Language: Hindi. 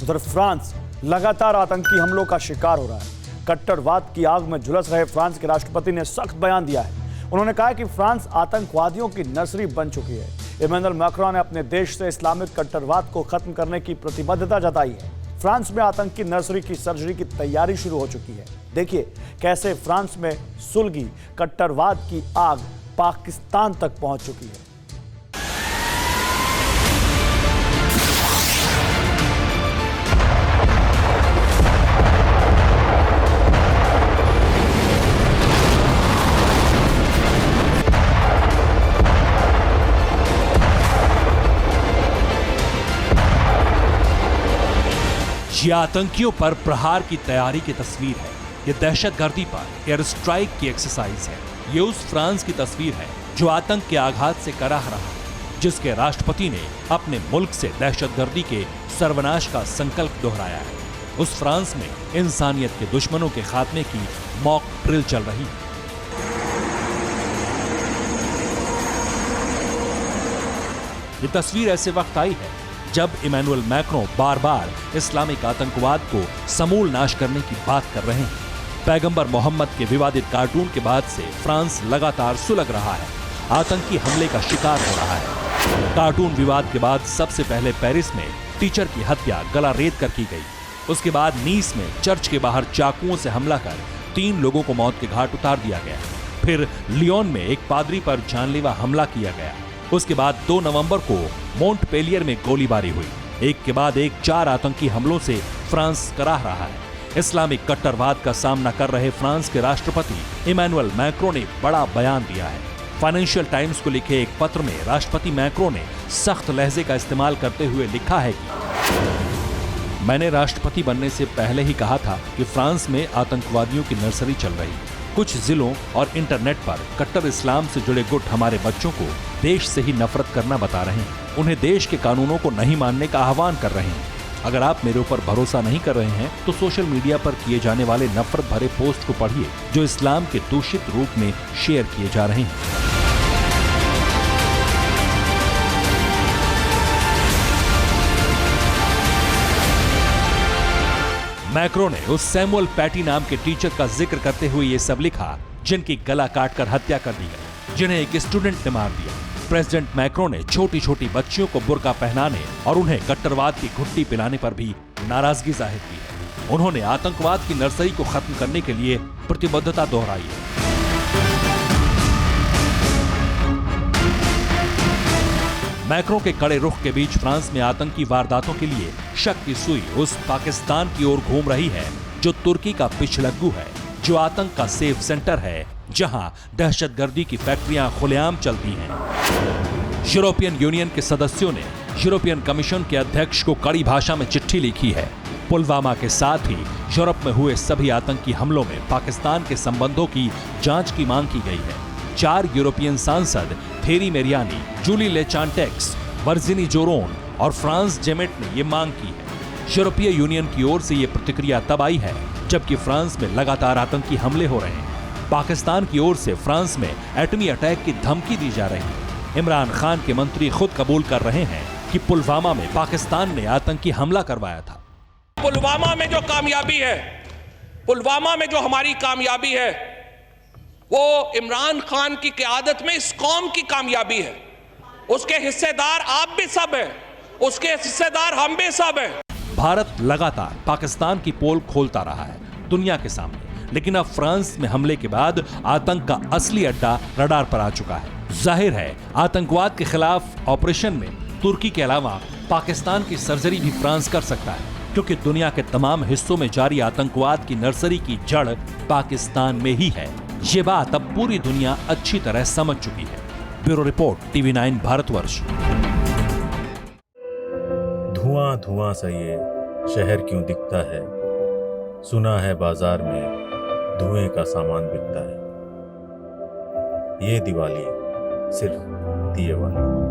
उधर फ्रांस लगातार आतंकी हमलों का शिकार हो रहा है। कट्टरवाद की आग में झुलस रहे फ्रांस के राष्ट्रपति ने सख्त बयान दिया है। उन्होंने कहा कि फ्रांस आतंकवादियों की नर्सरी बन चुकी है। इमैनुअल मैक्रों ने अपने देश से इस्लामिक कट्टरवाद को खत्म करने की प्रतिबद्धता जताई है। फ्रांस में आतंकी नर्सरी की सर्जरी की तैयारी शुरू हो चुकी है। देखिए कैसे फ्रांस में सुलगी कट्टरवाद की आग पाकिस्तान तक पहुंच चुकी है। ये आतंकियों पर प्रहार की तैयारी की तस्वीर है। ये दहशतगर्दी पर एयर स्ट्राइक की एक्सरसाइज है। ये उस फ्रांस की तस्वीर है जो आतंक के आघात से कराह रहा है, जिसके राष्ट्रपति ने अपने मुल्क से दहशतगर्दी के सर्वनाश का संकल्प दोहराया है। उस फ्रांस में इंसानियत के दुश्मनों के खात्मे की मॉक ड्रिल चल रही है। ये तस्वीर ऐसे वक्त आई है जब इमैनुअल मैक्रों बार बार इस्लामिक आतंकवाद को समूल नाश करने की बात कर रहे हैं। पैगंबर मोहम्मद के विवादित कार्टून के बाद से फ्रांस लगातार सुलग रहा है, आतंकी हमले का शिकार हो रहा है। कार्टून विवाद के बाद सबसे पहले पेरिस में टीचर की हत्या गला रेत कर की गई। उसके बाद नीस में चर्च के बाहर चाकुओं से हमला कर 3 लोगों को मौत के घाट उतार दिया गया। फिर लियोन में एक पादरी पर जानलेवा हमला किया गया। उसके बाद 2 नवंबर को मोंटपेलियर में गोलीबारी हुई। एक के बाद एक 4 आतंकी हमलों से फ्रांस कराह रहा है। इस्लामिक कट्टरवाद का सामना कर रहे फ्रांस के राष्ट्रपति इमैनुअल मैक्रों ने बड़ा बयान दिया है। फाइनेंशियल टाइम्स को लिखे एक पत्र में राष्ट्रपति मैक्रों ने सख्त लहजे का इस्तेमाल करते हुए लिखा है कि मैंने राष्ट्रपति बनने से पहले ही कहा था कि फ्रांस में आतंकवादियों की नर्सरी चल रही है। कुछ जिलों और इंटरनेट पर कट्टर इस्लाम से जुड़े गुट हमारे बच्चों को देश से ही नफरत करना बता रहे हैं, उन्हें देश के कानूनों को नहीं मानने का आह्वान कर रहे हैं। अगर आप मेरे ऊपर भरोसा नहीं कर रहे हैं तो सोशल मीडिया पर किए जाने वाले नफरत भरे पोस्ट को पढ़िए जो इस्लाम के दूषित रूप में शेयर किए जा रहे हैं। मैक्रों ने उस सैमुअल पैटी नाम के टीचर का जिक्र करते हुए ये सब लिखा जिनकी गला काटकर हत्या कर दी गई, जिन्हें एक स्टूडेंट ने मार दिया। प्रेसिडेंट मैक्रों ने छोटी छोटी बच्चियों को बुर्का पहनाने और उन्हें कट्टरवाद की घुट्टी पिलाने पर भी नाराजगी जाहिर की है। उन्होंने आतंकवाद की नर्सरी को खत्म करने के लिए प्रतिबद्धता दोहराई है। मैक्रों के कड़े रुख के बीच फ्रांस में आतंकी वारदातों के लिए शक की सुई उस पाकिस्तान की ओर घूम रही है जो तुर्की का पिछलग्गू है, जो आतंक का सेफ सेंटर है, जहां दहशतगर्दी की फैक्ट्रियां खुलेआम चलती हैं। यूरोपियन यूनियन के सदस्यों ने यूरोपियन कमीशन के अध्यक्ष को कड़ी भाषा में चिट्ठी लिखी है। पुलवामा के साथ ही यूरोप में हुए सभी आतंकी हमलों में पाकिस्तान के संबंधों की जांच की मांग की गई है। 4 यूरोपियन सांसद थेरी मेरियानी, जूली लेचांटेक्स, वर्जिनी जोरोन और फ्रांस जेमेट ने ये मांग की है। यूरोपीय यूनियन की ओर से ये प्रतिक्रिया तब आई है जबकि फ्रांस में लगातार आतंकी हमले हो रहे हैं। पाकिस्तान की ओर से फ्रांस में एटमी अटैक की धमकी दी जा रही है। इमरान खान के मंत्री खुद कबूल कर रहे हैं कि पुलवामा में पाकिस्तान ने आतंकी हमला करवाया था। पुलवामा में जो कामयाबी है, पुलवामा में जो हमारी कामयाबी है, वो इमरान खान की क़यादत में इस कौम की कामयाबी है। उसके हिस्सेदार आप भी सब हैं, उसके हिस्सेदार हम भी सब हैं। भारत लगातार पाकिस्तान की पोल खोलता रहा है दुनिया के सामने, लेकिन अब फ्रांस में हमले के बाद आतंक का असली अड्डा रडार पर आ चुका है। जाहिर है आतंकवाद के खिलाफ ऑपरेशन में तुर्की के अलावा पाकिस्तान की सर्जरी भी फ्रांस कर सकता है, क्योंकि दुनिया के तमाम हिस्सों में जारी आतंकवाद की नर्सरी की जड़ पाकिस्तान में ही है। ये बात अब पूरी दुनिया अच्छी तरह समझ चुकी है। Bureau report, TV9 Bharatvarsh. धुआं धुआं सा ये शहर क्यों दिखता है, सुना है बाजार में धुएं का सामान बिकता है। ये दिवाली सिर्फ दिए वाली।